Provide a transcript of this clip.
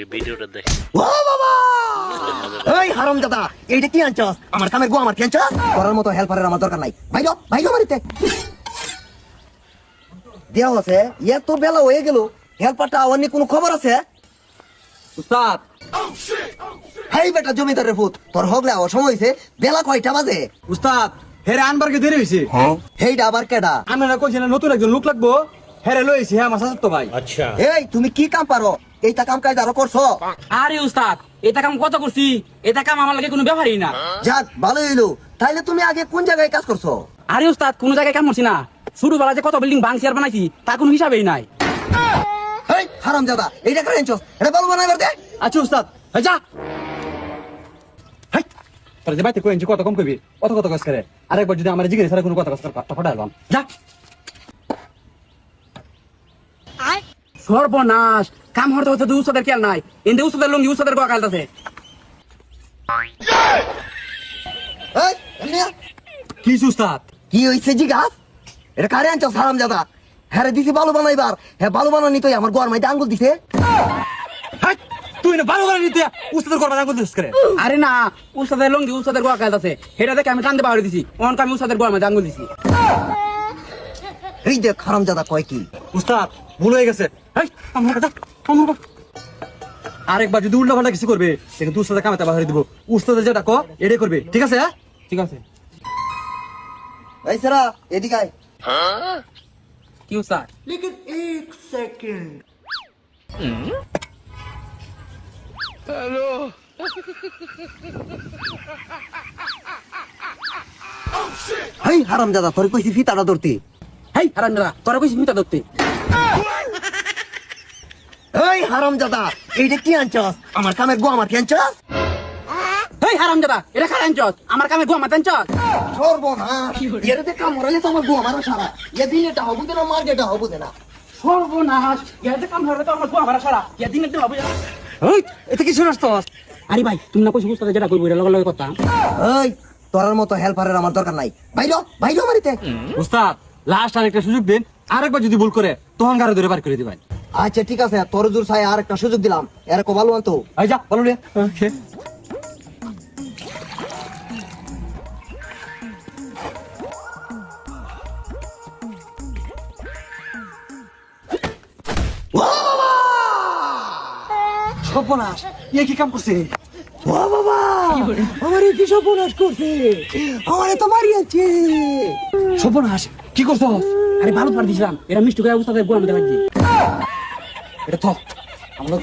এই ভিডিওটা দেখ। ও বাবা! এই হারামজাদা, এইটা কি আনছস? আমার কামের গো আমার কি আনছস? করার মতো হেল্পারের আমার দরকার নাই। ভাইগো মারিতে। দেও আছে, এত বেলা হয়ে গেল। হেল্পারটা আওয়ার কোনো খবর আছে? উস্তাদ হেই বেটা জমিদারের ভূত, তোর হগলে আওয়ার সময় হইছে। বেলা কয়টা বাজে? উস্তাদ হেরে আনবারকে দেরি হইছে। হেইটা আবার কেডা? আপনারা কইছেন নতুন একজন লোক লাগবো, হেরে লইছি। হ্যাঁ আমার তো ভাই। আচ্ছা এই তুমি কি কাম পারো? এইটা কাম কাজ আরো করছো? আরে উস্তাদ, এটা কাম কত করছি, এটা কাম আমার লাগে কোনো ব্যাপারই না। যাক ভালো হইলো। তাইলে তুমি আগে কোন জায়গায় কাজ করছো? আরে উস্তাদ, কোন জায়গায় কাম করছি না। ছোটবেলা যে কত বিল্ডিং ভাঙছি আর বানাইছি তার কোনো হিসাবেই নাই। এই হারামজাদা, এইটা করে আনছস? এটা বলবো না এবার দে। আচ্ছা উস্তাদ, এই যা। হাই তোর যে বাইতে কইছি কত কম কইবি, কত কাজ করে। আরেকবার যদি আমার জিজ্ঞেস করে কোনো কথা কাজ করে কাটটা ফাটাইলাম। যা। সর্বনাশ, কাম হতে হতে তো উস্তাদের খেয়াল নাই। এনদে উস্তাদের লঙ্গি উস্তাদের গোয়া কালতাছে। এই এলিয়া, কি উস্তাদ? কি হইছে জিগাস? এটা কারে আনছস হারামজাদা? হ্যাঁ রে দিছি বালু বানাইবার। হ্যাঁ বালু বানানি তো আমার গোয়ার মাইতে আঙ্গুল দিছে। হাই তুই না ভালো করে নিতে উস্তাদের করবা না করছিস করে। আরে না, উস্তাদের লঙ্গি উস্তাদের গোয়া কালতাছে। সেটা দেখে আমি টানতে পাহড়ে দিছি। অন আমি উস্তাদের গোয়া মধ্যে আঙ্গুল দিছি। এই দেখ হারামজাদা কয় কি? উস্তাদ ভুল হয়ে গেছে। হাই আমার কথা আরেকবার যদি উল্টা পাল্টা কিছু করবে সেটা উস্তাদের কামাতে বাহারি দিব। উস্তাদের যেটা কো এটাই করবে, ঠিক আছে? হ্যাঁ ঠিক আছে। এই সেরা এদিকে আয়। কি উস্তাদ? লেকিন এক সেকেন্ড। হেই হারামজাদা, তোর কইছি ফিতাটা ধরতে। হেই হারামজাদা, তোরা কইছিস মিটা ধরতে। এই হারামজাদা, এইটা কি আনছস? আমার কামের গো আমার কি আনছস? হেই হারামজাদা, এটা খারাপ আনছস, আমার কামে গোয়া মারতে আনছস। সর্বনাশ, এর দেখে কামড়ালে তো আমার গো আমার সারা। এ দিন এটা হবু না, মার যেটা হবু না। সর্বনাশ, ইয়াতে কাম হরে তো আমার গোয়া মারা সারা। ইয়া দিন একদিন হবে। ওই এতে কি শুনছ? আরে ভাই, তুমি না কইছিস উস্তাদের যেটা কইবো এটা লগে লগে কথা। এই তোর মতো হেল্পারের আমার দরকার নাই। ভাইলো মারিতে। উস্তাদ লাস্ট আরেকটা সুযোগ দিন, আরেকবার যদি ভুল করে তখন গাড়ি ধরে বার করে দিবেন। আচ্ছা ঠিক আছে, তোর জোর ছায় আর একটা সুযোগ দিলাম। এরকম ভালো আনতো। এই যা বলো রে। সর্বনাশ, এ কি কাম করছে? ও বাবা, আমার কি সর্বনাশ করছে? আমারে তো মারিয়াছে। সর্বনাশ কি করছো? আরে ভালো পার দিছিলাম, এরা মিষ্টি করে উস্তাদের গোয়া মারতে লাগছে। এটা তো আমরা